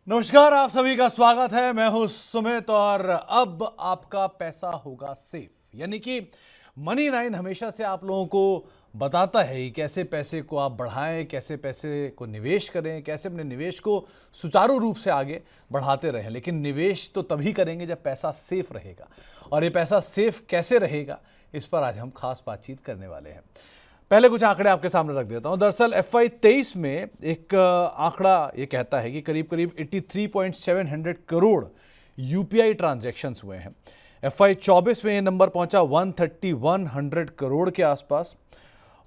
नमस्कार, आप सभी का स्वागत है। मैं हूं सुमित और अब आपका पैसा होगा सेफ। यानी कि मनी नाइन हमेशा से आप लोगों को बताता है कि कैसे पैसे को आप बढ़ाएं, कैसे पैसे को निवेश करें, कैसे अपने निवेश को सुचारू रूप से आगे बढ़ाते रहें। लेकिन निवेश तो तभी करेंगे जब पैसा सेफ रहेगा, और ये पैसा सेफ कैसे रहेगा, इस पर आज हम खास बातचीत करने वाले हैं। पहले कुछ आंकड़े आपके सामने रख देता हूं। दरअसल FY23 में एक आंकड़ा ये कहता है कि करीब करीब 83.700 करोड़ UPI ट्रांजैक्शंस हुए हैं। FY24 में ये नंबर पहुंचा 13100 करोड़ के आसपास,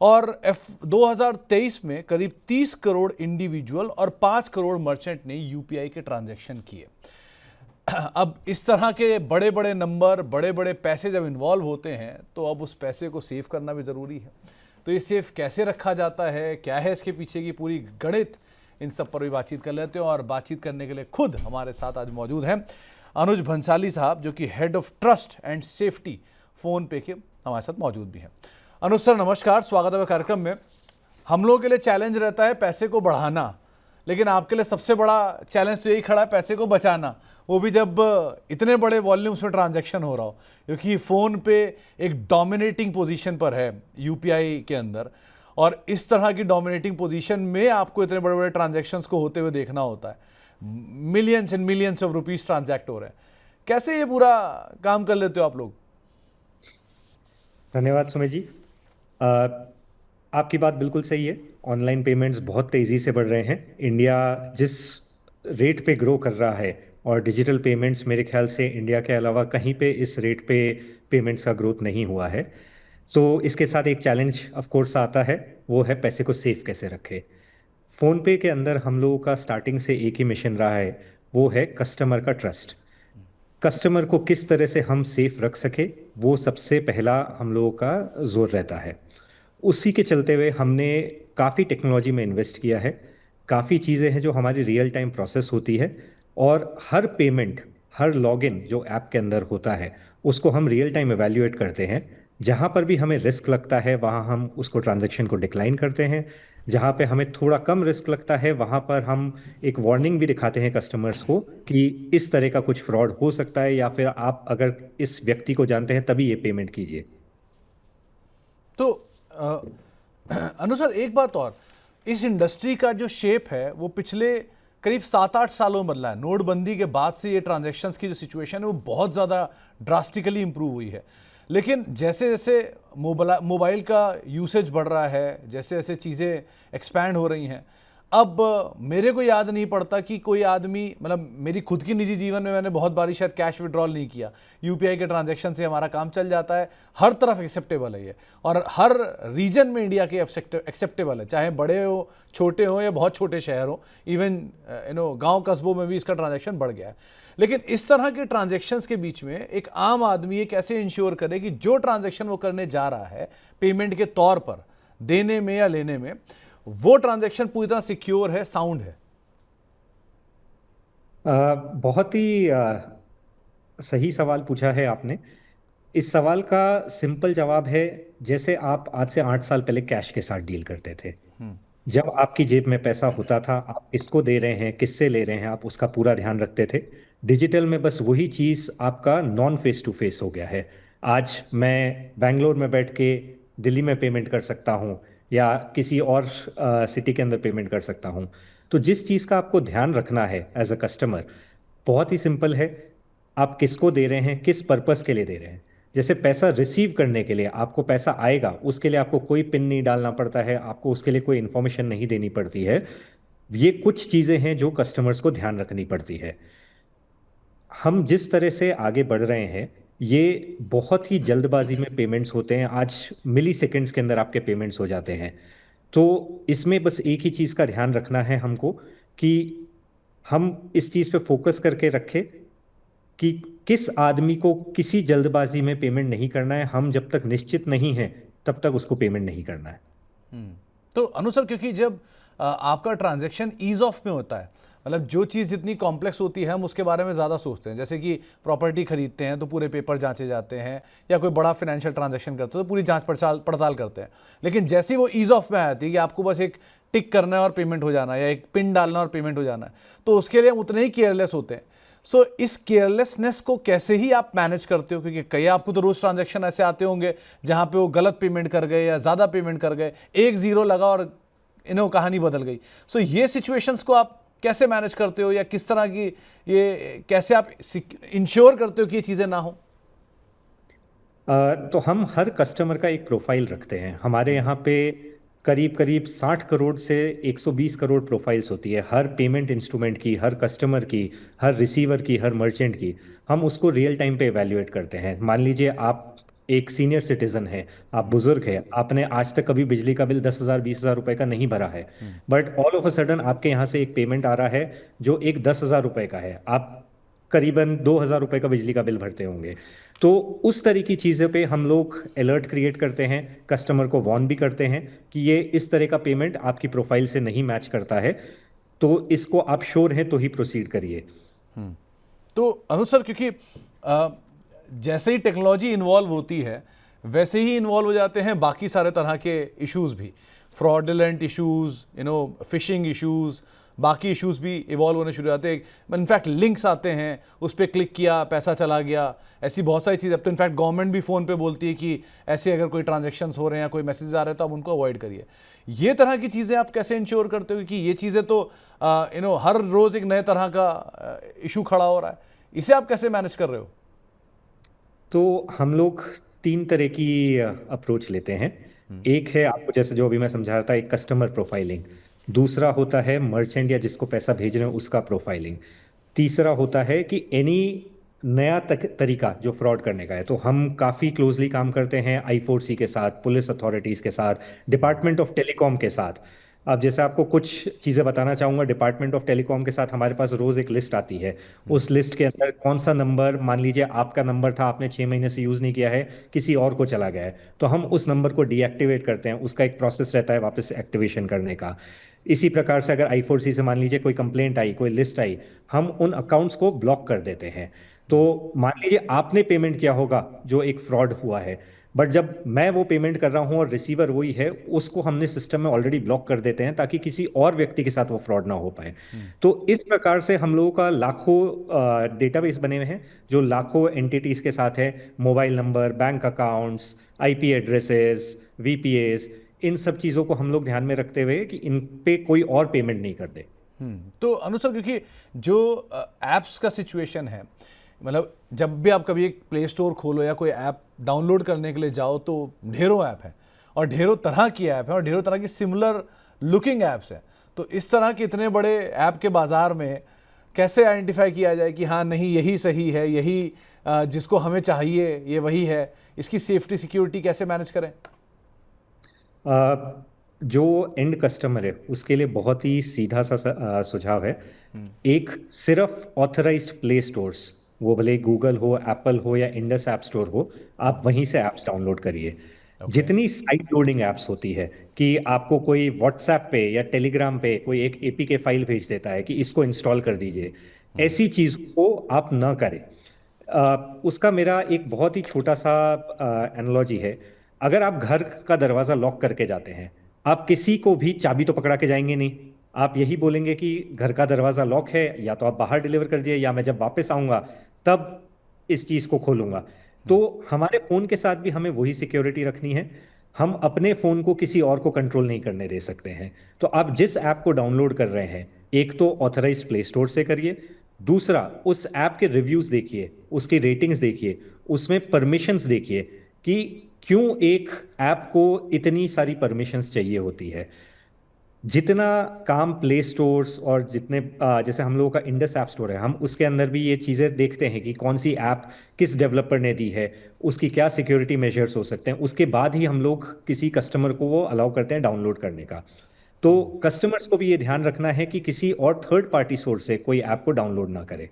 और 2023 में करीब 30 करोड़ इंडिविजुअल और 5 करोड़ मर्चेंट ने UPI के ट्रांजैक्शन किए। अब इस तरह के बड़े बड़े नंबर, बड़े बड़े पैसे जब इन्वॉल्व होते हैं तो अब उस पैसे को सेव करना भी ज़रूरी है। तो ये सेफ कैसे रखा जाता है, क्या है इसके पीछे की पूरी गणित, इन सब पर भी बातचीत कर लेते हैं। और बातचीत करने के लिए खुद हमारे साथ आज मौजूद हैं अनुज भंसाली साहब, जो कि head of trust and safety phone पे के हमारे साथ मौजूद भी हैं। अनुज सर नमस्कार, स्वागत है कार्यक्रम में। हम लोगों के लिए चैलेंज रहता है पैसे को बढ़ाना, लेकिन आपके लिए सबसे बड़ा चैलेंज तो यही खड़ा है पैसे को बचाना, वो भी जब इतने बड़े वॉल्यूम्स में ट्रांजैक्शन हो रहा हो। क्योंकि फ़ोन पे एक डोमिनेटिंग पोजीशन पर है UPI के अंदर, और इस तरह की डोमिनेटिंग पोजीशन में आपको इतने बड़े बड़े ट्रांजैक्शंस को होते हुए देखना होता है। Millions and millions of rupees transact हो रहे हैं। कैसे ये पूरा काम कर लेते हो आप लोग? धन्यवाद सुमित जी। अ, आपकी बात बिल्कुल सही है। ऑनलाइन पेमेंट्स बहुत तेज़ी से बढ़ रहे हैं। इंडिया जिस रेट पे ग्रो कर रहा है, और डिजिटल पेमेंट्स मेरे ख्याल से इंडिया के अलावा कहीं पे इस रेट पे पेमेंट्स का ग्रोथ नहीं हुआ है। तो इसके साथ एक चैलेंज ऑफ कोर्स आता है, वो है पैसे को सेफ कैसे रखें। फ़ोनपे के अंदर हम लोगों का स्टार्टिंग से एक ही मिशन रहा है, वो है कस्टमर का ट्रस्ट। कस्टमर को किस तरह से हम सेफ रख सके, वो सबसे पहला हम लोगों का जोर रहता है। उसी के चलते हुए हमने काफ़ी टेक्नोलॉजी में इन्वेस्ट किया है। काफ़ी चीज़ें हैं जो हमारी रियल टाइम प्रोसेस होती है, और हर पेमेंट, हर लॉगिन जो ऐप के अंदर होता है, उसको हम रियल टाइम एवेल्युएट करते हैं। जहाँ पर भी हमें रिस्क लगता है वहाँ हम उसको ट्रांजैक्शन को डिक्लाइन करते हैं। जहाँ पे हमें थोड़ा कम रिस्क लगता है वहाँ पर हम एक वार्निंग भी दिखाते हैं कस्टमर्स को कि इस तरह का कुछ फ्रॉड हो सकता है, या फिर आप अगर इस व्यक्ति को जानते हैं तभी ये पेमेंट कीजिए। तो अनुज सर एक बात और, इस इंडस्ट्री का जो शेप है वो पिछले करीब 7-8 सालों में बदला है। नोटबंदी के बाद से ये ट्रांजैक्शंस की जो सिचुएशन है वो बहुत ज़्यादा ड्रास्टिकली इंप्रूव हुई है। लेकिन जैसे जैसे मोबाइल का यूसेज बढ़ रहा है, जैसे जैसे चीज़ें एक्सपैंड हो रही हैं, अब मेरे को याद नहीं पड़ता कि कोई आदमी, मतलब मेरी खुद की निजी जीवन में मैंने बहुत बारी शायद कैश विड्रॉल नहीं किया। UPI के ट्रांजैक्शन से हमारा काम चल जाता है। हर तरफ एक्सेप्टेबल है ये, और हर रीजन में इंडिया के एक्सेप्टेबल है, चाहे बड़े हो, छोटे हो या बहुत छोटे शहर हो। इवन गांव कस्बों में भी इसका ट्रांजैक्शन बढ़ गया है। लेकिन इस तरह के ट्रांजैक्शंस के बीच में एक आम आदमी ये कैसे इंश्योर करे कि जो ट्रांजैक्शन वो करने जा रहा है पेमेंट के तौर पर, देने में या लेने में, वो ट्रांजैक्शन पूरी तरह सिक्योर है, साउंड है? बहुत ही सही सवाल पूछा है आपने। इस सवाल का सिंपल जवाब है, जैसे आप आज से 8 साल पहले कैश के साथ डील करते थे। जब आपकी जेब में पैसा होता था, आप किसको दे रहे हैं, किससे ले रहे हैं, आप उसका पूरा ध्यान रखते थे। डिजिटल में बस वही चीज़ आपका नॉन फेस टू फेस हो गया है। आज मैं बैंगलोर में बैठ के दिल्ली में पेमेंट कर सकता हूँ, या किसी और सिटी के अंदर पेमेंट कर सकता हूँ। तो जिस चीज़ का आपको ध्यान रखना है एज अ कस्टमर, बहुत ही सिंपल है। आप किसको दे रहे हैं, किस पर्पस के लिए दे रहे हैं। जैसे पैसा रिसीव करने के लिए आपको पैसा आएगा, उसके लिए आपको कोई पिन नहीं डालना पड़ता है, आपको उसके लिए कोई इन्फॉर्मेशन नहीं देनी पड़ती है। ये कुछ चीज़ें हैं जो कस्टमर्स को ध्यान रखनी पड़ती है। हम जिस तरह से आगे बढ़ रहे हैं, ये बहुत ही जल्दबाजी में पेमेंट्स होते हैं। आज मिली सेकेंड्स के अंदर आपके पेमेंट्स हो जाते हैं। तो इसमें बस एक ही चीज़ का ध्यान रखना है हमको, कि हम इस चीज़ पे फोकस करके रखें कि किस आदमी को किसी जल्दबाजी में पेमेंट नहीं करना है। हम जब तक निश्चित नहीं हैं तब तक उसको पेमेंट नहीं करना है। तो अनुसर, क्योंकि जब आपका ट्रांजैक्शन ईज ऑफ में होता है, मतलब जो चीज़ जितनी कॉम्प्लेक्स होती है हम उसके बारे में ज़्यादा सोचते हैं। जैसे कि प्रॉपर्टी खरीदते हैं तो पूरे पेपर जांचे जाते हैं, या कोई बड़ा फाइनेंशियल ट्रांजैक्शन करते हैं तो पूरी जांच पड़ताल करते हैं। लेकिन जैसे ही वो ईज ऑफ में आती है कि आपको बस एक टिक करना है और पेमेंट हो जाना है, या एक पिन डालना और पेमेंट हो जाना है, तो उसके लिए हम उतने ही केयरलेस होते हैं। सो इस केयरलेसनेस को कैसे ही आप मैनेज करते हो, क्योंकि कई आपको तो रोज ट्रांजैक्शन ऐसे आते होंगे जहां पे वो गलत पेमेंट कर गए या ज़्यादा पेमेंट कर गए, एक जीरो लगा और कहानी बदल गई। सो ये सिचुएशंस को आप कैसे मैनेज करते हो, या किस तरह की ये कैसे आप इंश्योर करते हो कि ये चीज़ें ना हो? तो हम हर कस्टमर का एक प्रोफाइल रखते हैं। हमारे यहाँ पे करीब करीब 60 करोड़ से 120 करोड़ प्रोफाइल्स होती है हर पेमेंट इंस्ट्रूमेंट की, हर कस्टमर की, हर रिसीवर की, हर मर्चेंट की। हम उसको रियल टाइम पे एवेल्युएट करते हैं। मान लीजिए आप एक सीनियर सिटीजन है, आप बुजुर्ग है, आपने आज तक कभी बिजली का बिल 10,000 20,000 रुपए का नहीं भरा है, but all of a sudden आपके यहाँ से एक पेमेंट आ रहा है जो एक 10,000 रुपए का है। आप करीबन 2,000 रुपए का बिजली का बिल भरते होंगे। तो उस तरह की चीज़ों पे हम लोग अलर्ट क्रिएट करते हैं, कस्टमर को वार्न भी करते हैं कि ये इस तरह का पेमेंट आपकी प्रोफाइल से नहीं मैच करता है, तो इसको आप श्योर हैं तो ही प्रोसीड करिए। तो अनु सर, क्योंकि जैसे ही टेक्नोलॉजी इन्वॉल्व होती है वैसे ही इन्वॉल्व हो जाते हैं बाकी सारे तरह के इश्यूज भी, फ्रॉडलेंट इश्यूज, फिशिंग इश्यूज, बाकी इश्यूज भी इवॉल्व होने शुरू हो जाते हैं। इनफैक्ट लिंक्स आते हैं, उस पर क्लिक किया पैसा चला गया, ऐसी बहुत सारी चीज़। अब तो इनफैक्ट गवर्नमेंट भी फ़ोन पे बोलती है कि ऐसे अगर कोई ट्रांजेक्शंस हो रहे हैं या कोई मैसेज आ रहे हैं तो आप उनको अवॉइड करिए। ये तरह की चीज़ें आप कैसे इंश्योर करते हो कि ये चीज़ें तो हर रोज़ एक नए तरह का इशू खड़ा हो रहा है, इसे आप कैसे मैनेज कर रहे हो? तो हम लोग 3 तरह की अप्रोच लेते हैं। एक है आपको जैसे जो अभी मैं समझा रहा था, एक कस्टमर प्रोफाइलिंग। दूसरा होता है मर्चेंट या जिसको पैसा भेज रहे हैं उसका प्रोफाइलिंग। तीसरा होता है कि एनी नया तरीका जो फ्रॉड करने का है। तो हम काफ़ी क्लोजली काम करते हैं I4C के साथ, पुलिस अथॉरिटीज़ के साथ, डिपार्टमेंट ऑफ टेलीकॉम के साथ। अब जैसे आपको कुछ चीज़ें बताना चाहूँगा, डिपार्टमेंट ऑफ टेलीकॉम के साथ हमारे पास रोज़ एक लिस्ट आती है। उस लिस्ट के अंदर कौन सा नंबर, मान लीजिए आपका नंबर था, आपने 6 महीने से यूज़ नहीं किया है, किसी और को चला गया है, तो हम उस नंबर को डीएक्टिवेट करते हैं। उसका एक प्रोसेस रहता है वापस एक्टिवेशन करने का। इसी प्रकार से अगर I4C से मान लीजिए कोई कंप्लेंट आई, कोई लिस्ट आई, हम उन अकाउंट्स को ब्लॉक कर देते हैं। तो मान लीजिए आपने पेमेंट किया होगा जो एक फ्रॉड हुआ है, बट जब मैं वो पेमेंट कर रहा हूँ और रिसीवर वही है, उसको हमने सिस्टम में ऑलरेडी ब्लॉक कर देते हैं ताकि किसी और व्यक्ति के साथ वो फ्रॉड ना हो पाए। तो इस प्रकार से हम लोगों का लाखों डेटाबेस बने हुए हैं जो लाखों एंटिटीज के साथ है। Mobile number, bank accounts, IP addresses, VPAs, इन सब चीज़ों को हम लोग ध्यान में रखते हुए कि इन पे कोई और पेमेंट नहीं कर दे। तो अनुसर, क्योंकि जो एप्स का सिचुएशन है, मतलब जब भी आप कभी एक प्ले स्टोर खोलो या कोई ऐप डाउनलोड करने के लिए जाओ तो ढेरों ऐप है और ढेरों तरह की ऐप है और ढेरों तरह की सिमिलर लुकिंग ऐप्स है। तो इस तरह के इतने बड़े ऐप के बाज़ार में कैसे आइडेंटिफाई किया जाए कि हाँ नहीं यही सही है, यही जिसको हमें चाहिए ये वही है? इसकी सेफ्टी सिक्योरिटी कैसे मैनेज करें? जो एंड कस्टमर है उसके लिए बहुत ही सीधा सा सुझाव है। एक सिर्फ ऑथराइज्ड प्ले स्टोर्स, वो भले गूगल हो, एप्पल हो या इंडस ऐप स्टोर हो, आप वहीं से ऐप्स डाउनलोड करिए। जितनी साइड लोडिंग ऐप्स होती है कि आपको कोई व्हाट्सएप पे या टेलीग्राम पे कोई एक APK फाइल भेज देता है कि इसको इंस्टॉल कर दीजिए, ऐसी चीज को आप ना करें। उसका मेरा एक बहुत ही छोटा सा एनालॉजी है। अगर आप घर का दरवाजा लॉक करके जाते हैं, आप किसी को भी चाबी तो पकड़ा के जाएंगे नहीं। आप यही बोलेंगे कि घर का दरवाजा लॉक है, या तो आप बाहर डिलीवर कर दिए या मैं जब वापस आऊंगा तब इस चीज को खोलूंगा। तो हमारे फोन के साथ भी हमें वही सिक्योरिटी रखनी है। हम अपने फोन को किसी और को कंट्रोल नहीं करने दे सकते हैं। तो आप जिस ऐप को डाउनलोड कर रहे हैं, एक तो ऑथराइज्ड प्ले स्टोर से करिए। दूसरा, उस ऐप के रिव्यूज देखिए, उसकी रेटिंग्स देखिए, उसमें परमिशंस देखिए कि क्यों एक ऐप को इतनी सारी परमिशंस चाहिए होती है। जितना काम प्ले स्टोर्स और जितने जैसे हम लोगों का इंडस ऐप स्टोर है, हम उसके अंदर भी ये चीज़ें देखते हैं कि कौन सी ऐप किस डेवलपर ने दी है, उसकी क्या सिक्योरिटी मेजर्स हो सकते हैं। उसके बाद ही हम लोग किसी कस्टमर को वो अलाउ करते हैं डाउनलोड करने का। तो कस्टमर्स को भी ये ध्यान रखना है कि किसी और थर्ड पार्टी सोर्स से कोई ऐप को डाउनलोड ना करे।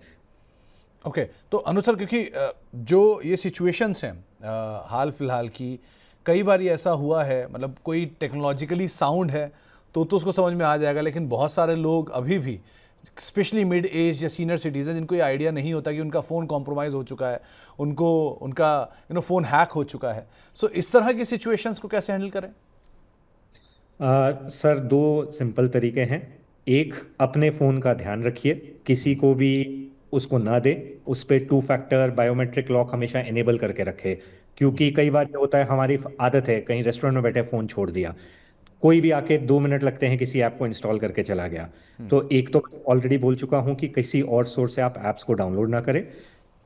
ओके, तो अनुसर, क्योंकि जो ये सिचुएशंस हैं हाल फिलहाल की, कई बार ऐसा हुआ है, मतलब कोई टेक्नोलॉजिकली साउंड है तो उसको समझ में आ जाएगा, लेकिन बहुत सारे लोग अभी भी, स्पेशली मिड एज या सीनियर सिटीजन, जिनको ये आइडिया नहीं होता कि उनका फ़ोन कॉम्प्रोमाइज़ हो चुका है, उनका फ़ोन हैक हो चुका है। सो इस तरह की सिचुएशंस को कैसे हैंडल करें? सर दो सिंपल तरीके हैं। एक, अपने फ़ोन का ध्यान रखिए, किसी को भी उसको ना दे। उस पर टू फैक्टर बायोमेट्रिक लॉक हमेशा इनेबल करके रखे, क्योंकि कई बार ये होता है, हमारी आदत है कहीं रेस्टोरेंट में बैठे फ़ोन छोड़ दिया, कोई भी आके 2 मिनट लगते हैं किसी ऐप को इंस्टॉल करके चला गया। तो एक तो ऑलरेडी बोल चुका हूँ कि किसी और सोर्स से आप ऐप्स को डाउनलोड ना करें।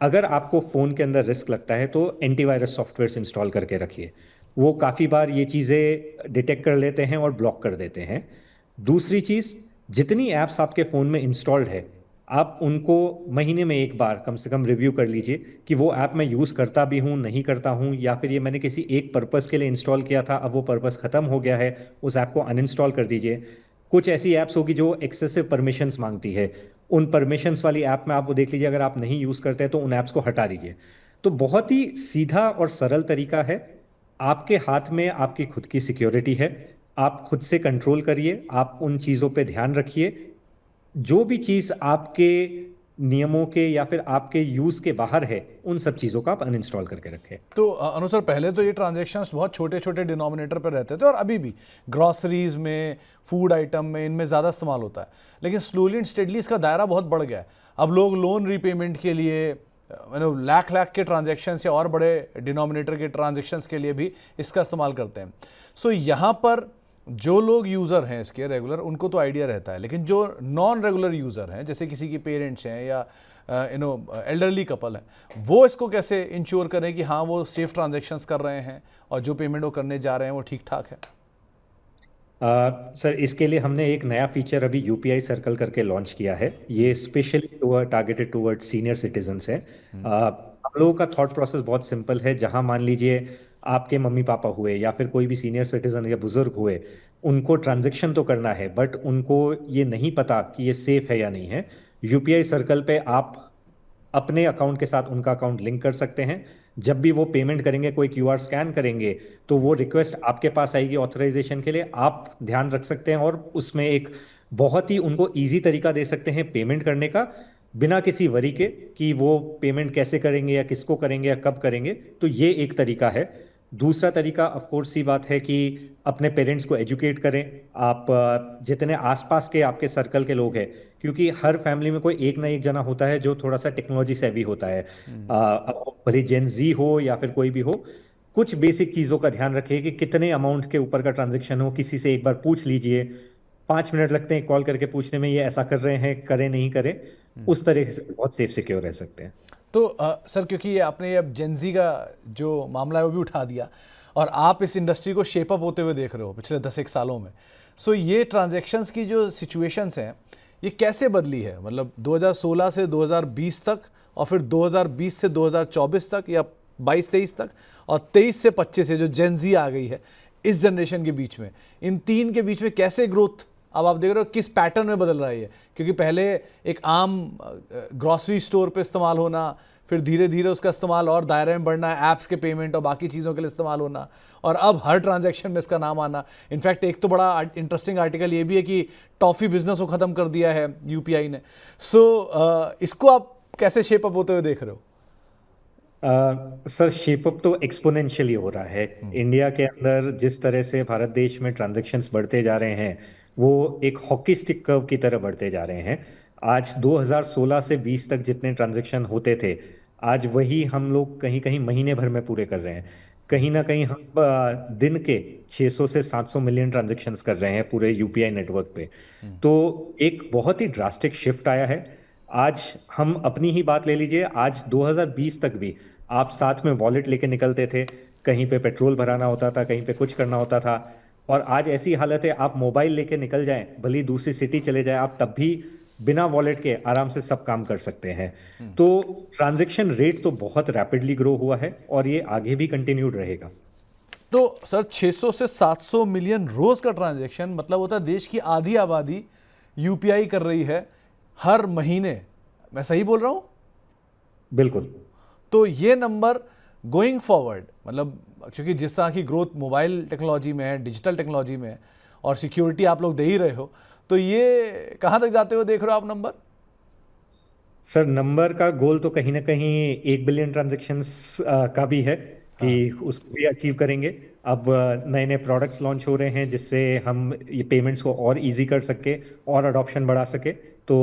अगर आपको फ़ोन के अंदर रिस्क लगता है तो एंटीवायरस सॉफ्टवेयर इंस्टॉल करके रखिए, वो काफ़ी बार ये चीज़ें डिटेक्ट कर लेते हैं और ब्लॉक कर देते हैं। दूसरी चीज़, जितनी ऐप्स आपके फ़ोन में इंस्टॉल्ड है, आप उनको महीने में एक बार कम से कम रिव्यू कर लीजिए कि वो ऐप मैं यूज़ करता भी हूँ, नहीं करता हूँ, या फिर ये मैंने किसी एक पर्पस के लिए इंस्टॉल किया था, अब वो पर्पस ख़त्म हो गया है, उस ऐप को अनइंस्टॉल कर दीजिए। कुछ ऐसी ऐप्स होगी जो एक्सेसिव परमिशंस मांगती है, उन परमिशंस वाली ऐप में आप वो देख लीजिए, अगर आप नहीं यूज़ करते हैं तो उन ऐप्स को हटा दीजिए। तो बहुत ही सीधा और सरल तरीका है। आपके हाथ में आपकी खुद की सिक्योरिटी है, आप खुद से कंट्रोल करिए, आप उन चीज़ों पे ध्यान रखिए। जो भी चीज़ आपके नियमों के या फिर आपके यूज़ के बाहर है, उन सब चीज़ों को आप अनइंस्टॉल करके रखें। तो अनु सर, पहले तो ये ट्रांजैक्शंस बहुत छोटे छोटे डिनोमिनेटर पर रहते थे और अभी भी ग्रॉसरीज में, फूड आइटम में, इनमें ज़्यादा इस्तेमाल होता है, लेकिन स्लोली एंड स्टेडली इसका दायरा बहुत बढ़ गया है। अब लोग लोन रीपेमेंट के लिए लाख लाख के ट्रांजैक्शंस या और बड़े डिनोमिनेटर के ट्रांजैक्शंस के लिए भी इसका इस्तेमाल करते हैं। सो यहाँ पर जो लोग यूज़र हैं इसके रेगुलर, उनको तो आइडिया रहता है, लेकिन जो नॉन रेगुलर यूज़र हैं, जैसे किसी की पेरेंट्स हैं या एल्डरली कपल हैं, वो इसको कैसे इंश्योर करें कि हाँ वो सेफ ट्रांजैक्शंस कर रहे हैं और जो पेमेंट वो करने जा रहे हैं वो ठीक ठाक है? सर, इसके लिए हमने एक नया फीचर अभी यूपीआई सर्कल करके लॉन्च किया है। ये specially targeted toward senior citizens है। हम लोगों का थॉट प्रोसेस बहुत सिंपल है। जहां मान लीजिए आपके मम्मी पापा हुए या फिर कोई भी सीनियर सिटीजन या बुजुर्ग हुए, उनको ट्रांजैक्शन तो करना है बट उनको ये नहीं पता कि ये सेफ है या नहीं है। यूपीआई सर्कल पे आप अपने अकाउंट के साथ उनका अकाउंट लिंक कर सकते हैं। जब भी वो पेमेंट करेंगे, कोई क्यूआर स्कैन करेंगे, तो वो रिक्वेस्ट आपके पास आएगी ऑथराइजेशन के लिए। आप ध्यान रख सकते हैं और उसमें एक बहुत ही उनको इजी तरीका दे सकते हैं पेमेंट करने का, बिना किसी वरी के कि वो पेमेंट कैसे करेंगे या किसको करेंगे या कब करेंगे। तो ये एक तरीका है। दूसरा तरीका ऑफ कोर्स सी बात है कि अपने पेरेंट्स को एजुकेट करें। आप जितने आसपास के आपके सर्कल के लोग हैं, क्योंकि हर फैमिली में कोई एक ना एक जना होता है जो थोड़ा सा टेक्नोलॉजी सेवी होता है, अब वो भले जेन जी हो या फिर कोई भी हो, कुछ बेसिक चीज़ों का ध्यान रखिए कि कितने अमाउंट के ऊपर का ट्रांजैक्शन हो, किसी से एक बार पूछ लीजिए। 5 मिनट लगते हैं कॉल करके पूछने में, ये ऐसा कर रहे हैं, करें नहीं करें। उस तरह से बहुत सेफ सिक्योर रह सकते हैं। तो सर, क्योंकि ये आपने ये अब जेनजी का जो मामला है वो भी उठा दिया और आप इस इंडस्ट्री को शेप अप होते हुए देख रहे हो पिछले 10 एक सालों में, सो ये ट्रांजैक्शंस की जो सिचुएशंस हैं ये कैसे बदली है? मतलब 2016 से 2020 तक, और फिर 2020 से 2024 तक, या 22-23 तक, और 23 से 25 से जो जेनजी आ गई है इस जनरेशन के बीच में, इन तीन के बीच में कैसे ग्रोथ अब आप देख रहे हो, किस पैटर्न में बदल रहा है ये? क्योंकि पहले एक आम ग्रॉसरी स्टोर पे इस्तेमाल होना, फिर धीरे धीरे उसका इस्तेमाल और दायरे में बढ़ना, ऐप्स के पेमेंट और बाकी चीज़ों के लिए इस्तेमाल होना, और अब हर ट्रांजैक्शन में इसका नाम आना। इनफैक्ट एक तो बड़ा इंटरेस्टिंग आर्टिकल ये भी है कि टॉफ़ी बिजनेस को ख़त्म कर दिया है यूपीआई ने। सो इसको आप कैसे शेप अप होते हुए देख रहे हो? सर, शेपअप तो एक्सपोनेंशियली हो रहा है। इंडिया के अंदर जिस तरह से भारत देश में ट्रांजैक्शंस बढ़ते जा रहे हैं, वो एक हॉकी स्टिक कर्व की तरह बढ़ते जा रहे हैं। आज 2016 से 20 तक जितने ट्रांजैक्शन होते थे, आज वही हम लोग कहीं कहीं महीने भर में पूरे कर रहे हैं। कहीं ना कहीं हम दिन के 600 से 700 मिलियन ट्रांजैक्शंस कर रहे हैं पूरे यूपीआई नेटवर्क पे। तो एक बहुत ही ड्रास्टिक शिफ्ट आया है। आज हम अपनी ही बात ले लीजिए, आज 2020 तक भी आप साथ में वॉलेट लेके निकलते थे, कहीं पे पेट्रोल भराना होता था, कहीं पे कुछ करना होता था। और आज ऐसी हालत है, आप मोबाइल लेके निकल जाएं, भली दूसरी सिटी चले जाएं, आप तब भी बिना वॉलेट के आराम से सब काम कर सकते हैं। तो ट्रांजैक्शन रेट तो बहुत रैपिडली ग्रो हुआ है और ये आगे भी कंटिन्यूड रहेगा। तो सर, 600 से 700 मिलियन रोज का ट्रांजैक्शन मतलब होता है देश की आधी आबादी यूपीआई कर रही है हर महीने। मैं सही बोल रहा हूं? बिल्कुल। तो ये नंबर गोइंग फॉरवर्ड, मतलब क्योंकि जिस तरह की ग्रोथ मोबाइल टेक्नोलॉजी में है, डिजिटल टेक्नोलॉजी में है, और सिक्योरिटी आप लोग दे ही रहे हो, तो ये कहाँ तक जाते हुए देख रहे हो आप नंबर? सर, नंबर का गोल तो कहीं ना कहीं 1 बिलियन ट्रांजैक्शंस का भी है। हाँ। कि उसको भी अचीव करेंगे। अब नए नए प्रोडक्ट्स लॉन्च हो रहे हैं जिससे हम ये पेमेंट्स को और इजी कर सके और अडॉप्शन बढ़ा सके। तो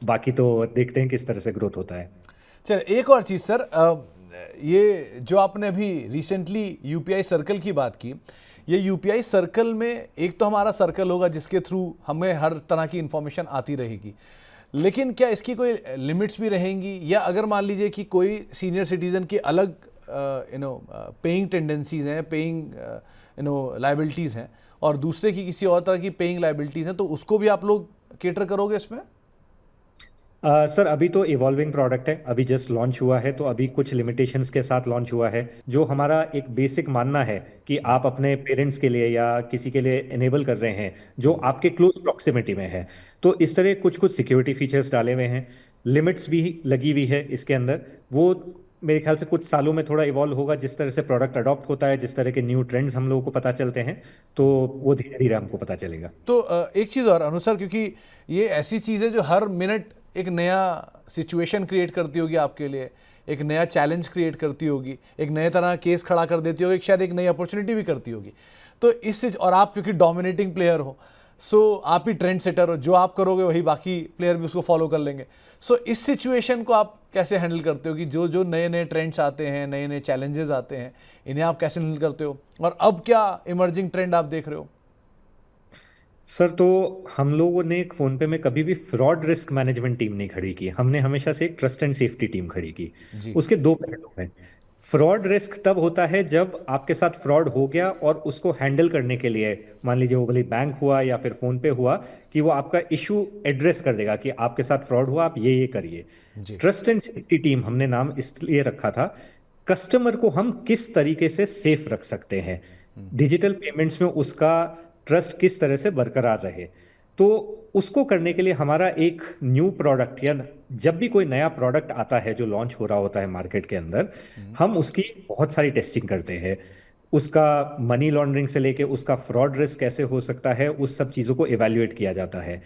बाकी तो देखते हैं किस तरह से ग्रोथ होता है। चल एक और चीज़ सर, ये जो आपने अभी रिसेंटली यूपीआई सर्कल की बात की, ये यूपीआई सर्कल में एक तो हमारा सर्कल होगा जिसके थ्रू हमें हर तरह की इंफॉर्मेशन आती रहेगी, लेकिन क्या इसकी कोई लिमिट्स भी रहेंगी? या अगर मान लीजिए कि कोई सीनियर सिटीज़न की अलग पेइंग टेंडेंसीज हैं, पेइंग लाइबिलिटीज़ हैं, और दूसरे की किसी और तरह की पेइंग लाइबिलिटीज़ हैं, तो उसको भी आप लोग केटर करोगे इसमें? सर अभी तो इवॉल्विंग प्रोडक्ट है, अभी जस्ट लॉन्च हुआ है, तो अभी कुछ लिमिटेशंस के साथ लॉन्च हुआ है। जो हमारा एक बेसिक मानना है कि आप अपने पेरेंट्स के लिए या किसी के लिए इनेबल कर रहे हैं जो आपके क्लोज प्रॉक्सिमिटी में है, तो इस तरह कुछ कुछ सिक्योरिटी फीचर्स डाले हुए हैं। लिमिट्स भी लगी हुई है इसके अंदर। वो मेरे ख्याल से कुछ सालों में थोड़ा इवॉल्व होगा, जिस तरह से प्रोडक्ट अडॉप्ट होता है, जिस तरह के न्यू ट्रेंड्स हम लोगों को पता चलते हैं, तो वो धीरे धीरे हमको पता चलेगा। तो एक चीज़ और अनुसार, क्योंकि ये ऐसी चीज़ है जो हर मिनट एक नया सिचुएशन क्रिएट करती होगी आपके लिए, एक नया चैलेंज क्रिएट करती होगी, एक नए तरह केस खड़ा कर देती होगी, शायद एक नई अपॉर्चुनिटी भी करती होगी। तो इससे, और आप क्योंकि डोमिनेटिंग प्लेयर हो, सो आप ही ट्रेंड सेटर हो, जो आप करोगे वही बाकी प्लेयर भी उसको फॉलो कर लेंगे। सो इस सिचुएशन को आप कैसे हैंडल करते हो कि जो जो नए नए ट्रेंड्स आते हैं, नए नए चैलेंजेस आते हैं, इन्हें आप कैसे हैंडल करते हो? और अब क्या इमर्जिंग ट्रेंड आप देख रहे हो? सर तो हम लोगों ने एक फोन पे में कभी भी फ्रॉड रिस्क मैनेजमेंट टीम नहीं खड़ी की, हमने हमेशा से एक ट्रस्ट एंड सेफ्टी टीम खड़ी की। जी। उसके दो पहलू हैं। फ्रॉड रिस्क तब होता है जब आपके साथ फ्रॉड हो गया और उसको हैंडल करने के लिए, मान लीजिए वो भले बैंक हुआ या फिर फोन पे हुआ, कि वो आपका इशू एड्रेस कर देगा कि आपके साथ फ्रॉड हुआ, आप ये करिए। जी। ट्रस्ट एंड सेफ्टी टीम हमने नाम इसलिए रखा था, कस्टमर को हम किस तरीके से सेफ रख सकते हैं, डिजिटल पेमेंट्स में उसका ट्रस्ट किस तरह से बरकरार रहे। तो उसको करने के लिए हमारा एक न्यू प्रोडक्ट, या जब भी कोई नया प्रोडक्ट आता है जो लॉन्च हो रहा होता है मार्केट के अंदर, हम उसकी बहुत सारी टेस्टिंग करते हैं। उसका मनी लॉन्ड्रिंग से लेके उसका फ्रॉड रिस्क कैसे हो सकता है, उस सब चीज़ों को इवैल्यूएट किया जाता है।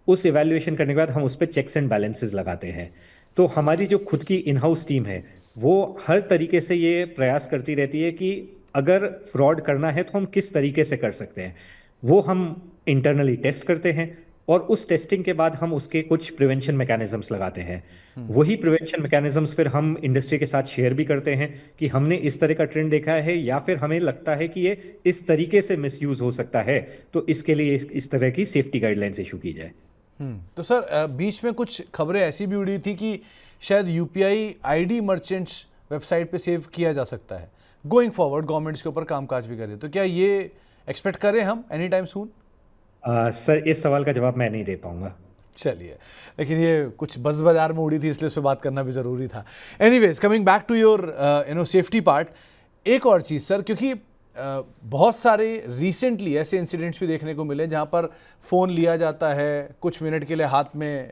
उस इवैल्यूएशन करने के बाद हम उस पर चेक्स एंड बैलेंसेस लगाते हैं। तो हमारी जो खुद की इन हाउस टीम है वो हर तरीके से ये प्रयास करती रहती है कि अगर फ्रॉड करना है तो हम किस तरीके से कर सकते हैं। वो हम इंटरनली टेस्ट करते हैं और उस टेस्टिंग के बाद हम उसके कुछ प्रिवेंशन मैकेनिज्म्स लगाते हैं। वही प्रिवेंशन मैकेनिज्म्स फिर हम इंडस्ट्री के साथ शेयर भी करते हैं कि हमने इस तरह का ट्रेंड देखा है, या फिर हमें लगता है कि ये इस तरीके से मिसयूज हो सकता है, तो इसके लिए इस तरह की सेफ्टी गाइडलाइंस इशू की जाए। तो सर बीच में कुछ खबरें ऐसी भी उड़ी थी कि शायद यूपीआई आईडी मर्चेंट्स वेबसाइट पे सेव किया जा सकता है। गोइंग फॉरवर्ड गवर्नमेंट इसके ऊपर कामकाज भी करे, तो क्या ये एक्सपेक्ट करें हम एनी टाइम सून? सर इस सवाल का जवाब मैं नहीं दे पाऊंगा। चलिए, लेकिन ये कुछ बज़ बाजार में उड़ी थी इसलिए उस पर बात करना भी ज़रूरी था। Anyways, coming back to your safety part, एक और चीज़ सर, क्योंकि बहुत सारे रिसेंटली ऐसे इंसिडेंट्स भी देखने को मिले जहाँ पर फ़ोन लिया जाता है, कुछ मिनट के लिए हाथ में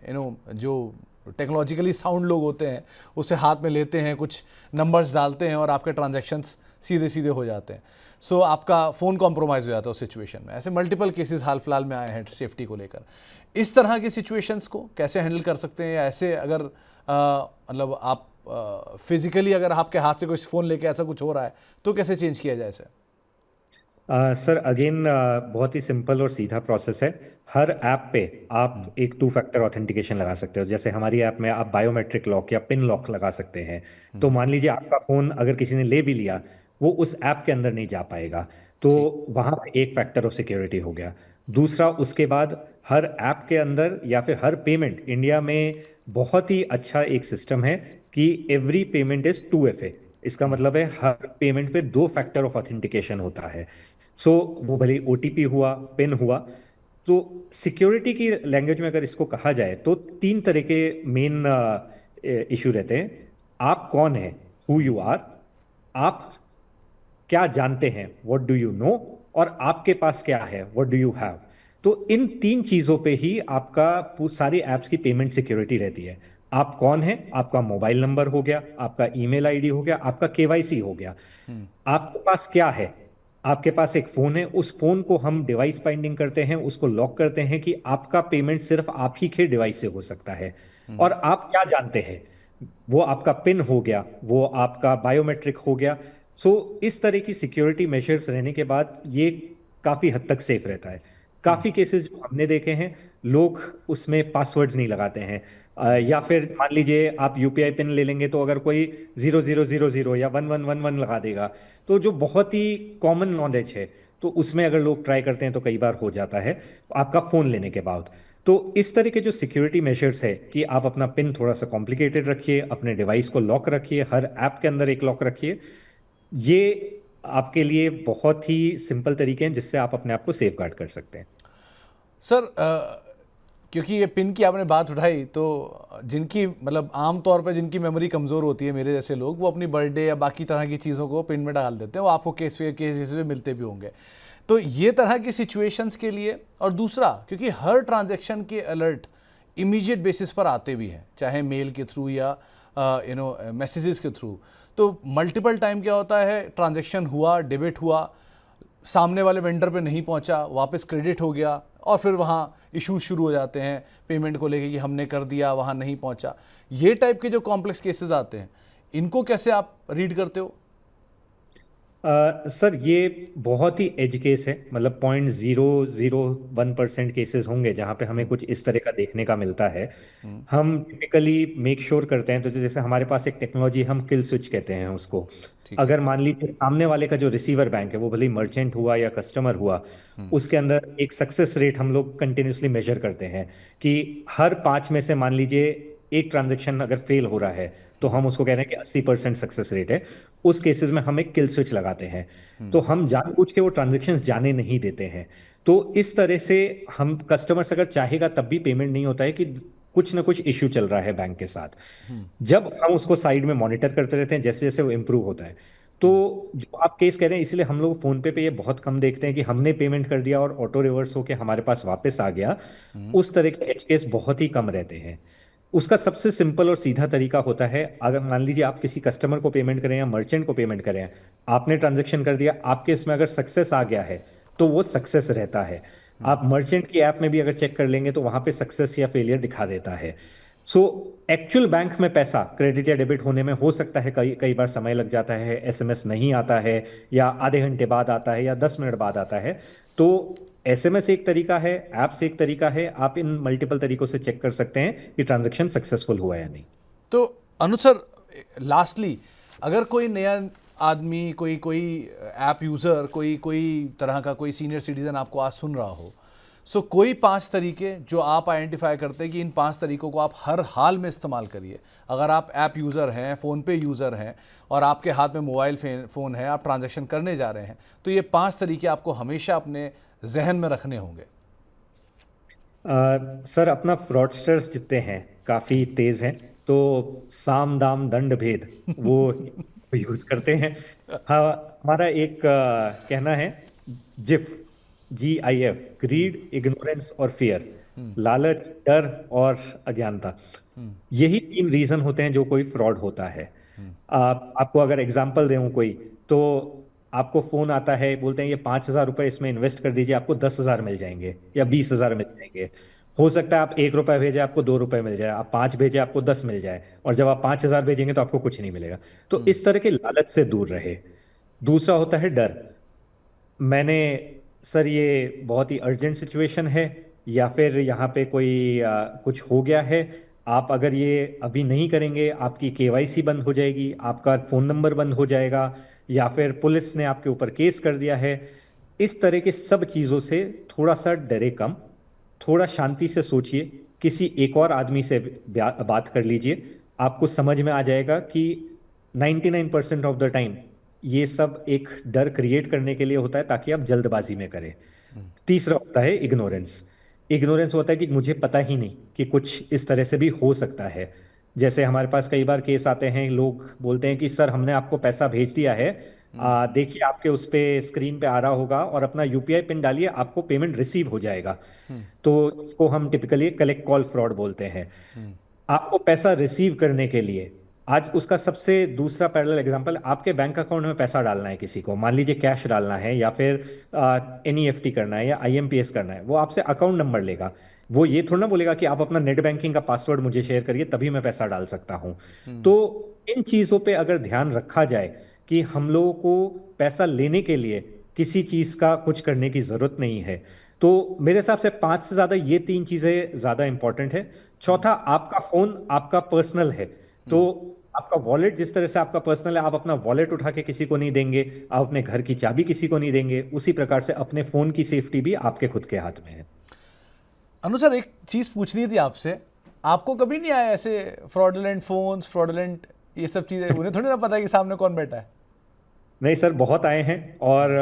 जो टेक्नोलॉजिकली साउंड लोग होते हैं उसे हाथ में लेते हैं, कुछ नंबर्स डालते हैं और आपके ट्रांजैक्शंस सीधे सीधे हो जाते हैं। सो आपका फ़ोन कॉम्प्रोमाइज़ हो जाता है उस सिचुएशन में। ऐसे मल्टीपल केसेस हाल फिलहाल में आए हैं सेफ्टी को लेकर। इस तरह की सिचुएशंस को कैसे हैंडल कर सकते हैं? या ऐसे अगर मतलब आप फिजिकली अगर आपके हाथ से कोई फ़ोन लेके ऐसा कुछ हो रहा है तो कैसे चेंज किया जाए इसे? सर अगेन बहुत ही सिंपल और सीधा प्रोसेस है। हर ऐप पे आप एक टू फैक्टर ऑथेंटिकेशन लगा सकते हो। जैसे हमारी ऐप में आप बायोमेट्रिक लॉक या पिन लॉक लगा सकते हैं। तो मान लीजिए आपका फ़ोन अगर किसी ने ले भी लिया, वो उस ऐप के अंदर नहीं जा पाएगा, तो ठीक। वहाँ पे एक फैक्टर ऑफ सिक्योरिटी हो गया। दूसरा, उसके बाद हर ऐप के अंदर या फिर हर पेमेंट, इंडिया में बहुत ही अच्छा एक सिस्टम है कि एवरी पेमेंट इज 2FA। इसका मतलब है हर पेमेंट पे दो फैक्टर ऑफ ऑथेंटिकेशन होता है। सो वो भले OTP हुआ, पिन हुआ। तो सिक्योरिटी की लैंग्वेज में अगर इसको कहा जाए तो तीन तरह के मेन इशू रहते हैं। आप कौन हैं, हु यू आर, आप क्या जानते हैं, व्हाट डू यू नो, और आपके पास क्या है, व्हाट डू यू हैव। तो इन तीन चीजों पे ही आपका सारी एप्स की पेमेंट सिक्योरिटी रहती है। आप कौन हैं, आपका मोबाइल नंबर हो गया, आपका ईमेल आईडी हो गया, आपका KYC हो गया। आपके पास क्या है, आपके पास एक फोन है, उस फोन को हम डिवाइस बाइंडिंग करते हैं, उसको लॉक करते हैं कि आपका पेमेंट सिर्फ आप ही के डिवाइस से हो सकता है। और आप क्या जानते हैं, वो आपका पिन हो गया, वो आपका बायोमेट्रिक हो गया। सो इस तरह की सिक्योरिटी मेजर्स रहने के बाद ये काफ़ी हद तक सेफ रहता है। काफ़ी केसेस जो हमने देखे हैं, लोग उसमें पासवर्ड्स नहीं लगाते हैं, या फिर मान लीजिए आप यूपीआई पिन ले लेंगे तो अगर कोई 0000 या 1111 लगा देगा, तो जो बहुत ही कॉमन नॉलेज है, तो उसमें अगर लोग ट्राई करते हैं तो कई बार हो जाता है आपका फ़ोन लेने के बाद। तो इस तरह के जो सिक्योरिटी मेजर्स है कि आप अपना पिन थोड़ा सा कॉम्प्लिकेटेड रखिए, अपने डिवाइस को लॉक रखिए, हर ऐप के अंदर एक लॉक रखिए, ये आपके लिए बहुत ही सिंपल तरीके हैं जिससे आप अपने आप को सेफ गार्ड कर सकते हैं। सर क्योंकि ये पिन की आपने बात उठाई, तो जिनकी मतलब आम तौर पे जिनकी मेमोरी कमज़ोर होती है, मेरे जैसे लोग, वो अपनी बर्थडे या बाकी तरह की चीज़ों को पिन में डाल देते हैं, वो आपको केस में मिलते भी होंगे। तो ये तरह की सिचुएशंस के लिए, और दूसरा क्योंकि हर ट्रांजैक्शन के अलर्ट इमीडिएट बेसिस पर आते भी हैं, चाहे मेल के थ्रू या मैसेजेस के थ्रू। तो मल्टीपल टाइम क्या होता है, ट्रांजैक्शन हुआ, डेबिट हुआ, सामने वाले वेंडर पे नहीं पहुंचा, वापस क्रेडिट हो गया, और फिर वहाँ इश्यूज शुरू हो जाते हैं पेमेंट को लेके कि हमने कर दिया, वहाँ नहीं पहुंचा। ये टाइप के जो कॉम्प्लेक्स केसेस आते हैं, इनको कैसे आप रीड करते हो? सर ये बहुत ही एज केस है, मतलब 0.001% केसेस होंगे जहाँ पे हमें कुछ इस तरह का देखने का मिलता है। हम टिपिकली मेक श्योर करते हैं, तो जैसे हमारे पास एक टेक्नोलॉजी, हम किल स्विच कहते हैं उसको। ठीक है। अगर मान लीजिए सामने वाले का जो रिसीवर बैंक है, वो भले ही मर्चेंट हुआ या कस्टमर हुआ, उसके अंदर एक सक्सेस रेट हम लोग कंटिन्यूसली मेजर करते हैं कि हर 5 में से मान लीजिए एक ट्रांजेक्शन अगर फेल हो रहा है, तो हम उसको कह रहे हैं कि 80% सक्सेस रेट है। उस केसेस में हम एक किल स्विच लगाते हैं। तो हम जानबूझ के वो ट्रांजेक्शन्स जाने नहीं देते हैं। तो इस तरह से हम कस्टमर से अगर चाहेगा तब भी पेमेंट नहीं होता है कि कुछ ना कुछ इश्यू चल रहा है बैंक के साथ। जब हम उसको साइड में मॉनिटर करते रहते हैं, जैसे जैसे वो इम्प्रूव होता है, तो जो आप केस कह रहे हैं, इसलिए हम लोग फोन पे ये बहुत कम देखते हैं कि हमने पेमेंट कर दिया और ऑटो रिवर्स होके हमारे पास वापस आ गया। उस तरह के एज केस बहुत ही कम रहते हैं। उसका सबसे सिंपल और सीधा तरीका होता है, अगर मान लीजिए आप किसी कस्टमर को पेमेंट करें या मर्चेंट को पेमेंट करें, आपने ट्रांजैक्शन कर दिया, आपके इसमें अगर सक्सेस आ गया है तो वो सक्सेस रहता है। आप मर्चेंट की ऐप में भी अगर चेक कर लेंगे तो वहां पे सक्सेस या फेलियर दिखा देता है। सो एक्चुअल बैंक में पैसा क्रेडिट या डेबिट होने में हो सकता है कई कई बार समय लग जाता है, एसएमएस नहीं आता है, या आधे घंटे बाद आता है, या 10 मिनट बाद आता है। तो एसएमएस एक तरीका है, ऐप से एक तरीका है, आप इन मल्टीपल तरीकों से चेक कर सकते हैं कि ट्रांजैक्शन सक्सेसफुल हुआ है या नहीं। तो अनुज सर, लास्टली, अगर कोई नया आदमी, कोई कोई ऐप यूज़र, कोई कोई तरह का कोई सीनियर सिटीज़न आपको आज सुन रहा हो, सो कोई 5 तरीके जो आप आइडेंटिफाई करते हैं कि इन 5 तरीकों को आप हर हाल में इस्तेमाल करिए। अगर आप ऐप यूज़र हैं, फ़ोन पे यूज़र हैं, और आपके हाथ में मोबाइल फ़ोन है, आप ट्रांजैक्शन करने जा रहे हैं, तो ये 5 तरीके आपको हमेशा अपने जहन में रखने होंगे। सर अपना फ्रॉडस्टर्स जितने हैं काफ़ी तेज़ हैं, तो साम दाम दंड भेद वो यूज़ करते हैं। हाँ, हमारा एक कहना है, जिफ, GIF, ग्रीड, इग्नोरेंस और फियर, लालच, डर और अज्ञानता, यही 3 रीज़न होते हैं जो कोई फ्रॉड होता है। आपको अगर एग्जांपल दूं कोई, तो आपको फोन आता है, बोलते हैं ये 5,000 रुपये इसमें इन्वेस्ट कर दीजिए, आपको 10,000 मिल जाएंगे या 20,000 मिल जाएंगे। हो सकता है आप 1 रुपया भेजे आपको 2 रुपये मिल जाए, आप 5 भेजे आपको 10 मिल जाए, और जब आप 5,000 भेजेंगे तो आपको कुछ नहीं मिलेगा। तो इस तरह के लालच से दूर रहे। दूसरा होता है डर। मैंने, सर ये बहुत ही अर्जेंट सिचुएशन है, या फिर यहाँ पे कोई कुछ हो गया है, आप अगर ये अभी नहीं करेंगे आपकी KYC बंद हो जाएगी, आपका फ़ोन नंबर बंद हो जाएगा, या फिर पुलिस ने आपके ऊपर केस कर दिया है। इस तरह के सब चीज़ों से थोड़ा सा डरे कम, थोड़ा शांति से सोचिए, किसी एक और आदमी से बात कर लीजिए, आपको समझ में आ जाएगा कि 99% ऑफ द टाइम ये सब एक डर क्रिएट करने के लिए होता है ताकि आप जल्दबाजी में करें। तीसरा होता है इग्नोरेंस। इग्नोरेंस होता है कि मुझे पता ही नहीं कि कुछ इस तरह से भी हो सकता है। जैसे हमारे पास कई बार केस आते हैं, लोग बोलते हैं कि सर हमने आपको पैसा भेज दिया है, देखिए आपके उस पे स्क्रीन पे आ रहा होगा, और अपना यूपीआई पिन डालिए, आपको पेमेंट रिसीव हो जाएगा। तो इसको हम टिपिकली कलेक्ट कॉल फ्रॉड बोलते हैं। आपको पैसा रिसीव करने के लिए, आज उसका सबसे दूसरा पैरेलल एग्जांपल, आपके बैंक अकाउंट में पैसा डालना है किसी को, मान लीजिए कैश डालना है, या फिर NEFT करना है, या IMPS करना है, वो आपसे अकाउंट नंबर लेगा। वो ये थोड़ा ना बोलेगा कि आप अपना नेट बैंकिंग का पासवर्ड मुझे शेयर करिए तभी मैं पैसा डाल सकता हूँ। तो इन चीज़ों पे अगर ध्यान रखा जाए कि हम लोगों को पैसा लेने के लिए किसी चीज़ का कुछ करने की ज़रूरत नहीं है। तो मेरे हिसाब से 5 से ज़्यादा ये 3 चीज़ें ज़्यादा इंपॉर्टेंट है। चौथा, आपका फ़ोन आपका पर्सनल है, तो आपका वॉलेट जिस तरह से आपका पर्सनल है, आप अपना वॉलेट उठा के किसी को नहीं देंगे, आप अपने घर की चाबी किसी को नहीं देंगे, उसी प्रकार से अपने फ़ोन की सेफ्टी भी आपके खुद के हाथ में है। अनुज सर, एक चीज़ पूछनी थी आपसे, आपको कभी नहीं आया ऐसे फ्रॉडुलेंट फोन्स, फ्रॉडुलेंट ये सब चीज़ें? उन्हें थोड़ी ना पता है कि सामने कौन बैठा है। नहीं सर, बहुत आए हैं। और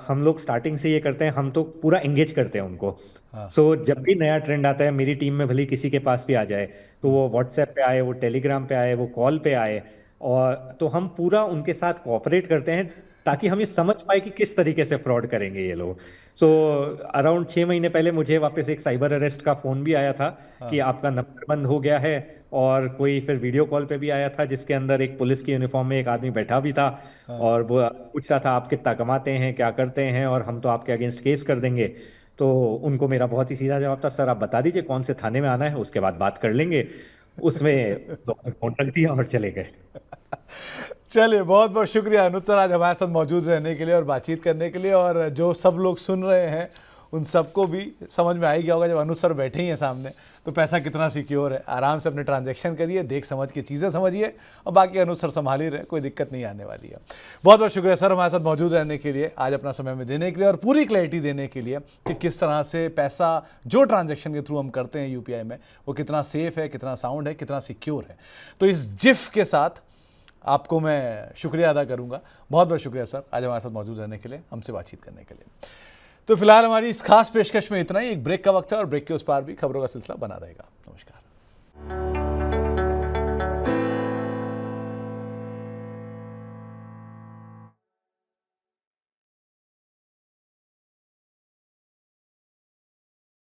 हम लोग स्टार्टिंग से ये करते हैं, हम तो पूरा एंगेज करते हैं उनको। हाँ। सो जब भी नया ट्रेंड आता है, मेरी टीम में भले किसी के पास भी आ जाए, तो वो व्हाट्सएप पे आए, वो टेलीग्राम पे आए, वो कॉल पे आए, और तो हम पूरा उनके साथ कोऑपरेट करते हैं ताकि हम ये समझ पाए कि किस तरीके से फ्रॉड करेंगे ये लोग। सो अराउंड 6 महीने पहले मुझे वापस एक साइबर अरेस्ट का फ़ोन भी आया था कि आपका नंबर बंद हो गया है, और कोई फिर वीडियो कॉल पे भी आया था जिसके अंदर एक पुलिस की यूनिफॉर्म में एक आदमी बैठा भी था, और वो पूछ रहा था आप कितना कमाते हैं, क्या करते हैं, और हम तो आपके अगेंस्ट केस कर देंगे। तो उनको मेरा बहुत ही सीधा जवाब था, सर आप बता दीजिए कौन से थाने में आना है, उसके बाद बात कर लेंगे। उसमें तो फोन रख दिया और चले गए। चलिए, बहुत बहुत शुक्रिया अनुज सर, आज हमारे साथ मौजूद रहने के लिए और बातचीत करने के लिए। और जो सब लोग सुन रहे हैं उन सबको भी समझ में आ ही गया होगा, जब अनुज सर बैठे ही हैं सामने, तो पैसा कितना सिक्योर है। आराम से अपने ट्रांजैक्शन करिए, देख समझ के चीज़ें समझिए, और बाकी अनुज सर संभाल ही रहे, कोई दिक्कत नहीं आने वाली है। बहुत बहुत शुक्रिया सर हमारे साथ मौजूद रहने के लिए, आज अपना समय में देने के लिए और पूरी क्लैरिटी देने के लिए कि किस तरह से पैसा जो ट्रांजैक्शन के थ्रू हम करते हैं यूपीआई में, वो कितना सेफ है, कितना साउंड है, कितना सिक्योर है। तो इस जिफ के साथ आपको मैं शुक्रिया अदा करूंगा। बहुत बहुत शुक्रिया सर आज हमारे साथ मौजूद रहने के लिए, हमसे बातचीत करने के लिए। तो फिलहाल हमारी इस खास पेशकश में इतना ही। एक ब्रेक का वक्त है और ब्रेक के उस पार भी खबरों का सिलसिला बना रहेगा। नमस्कार।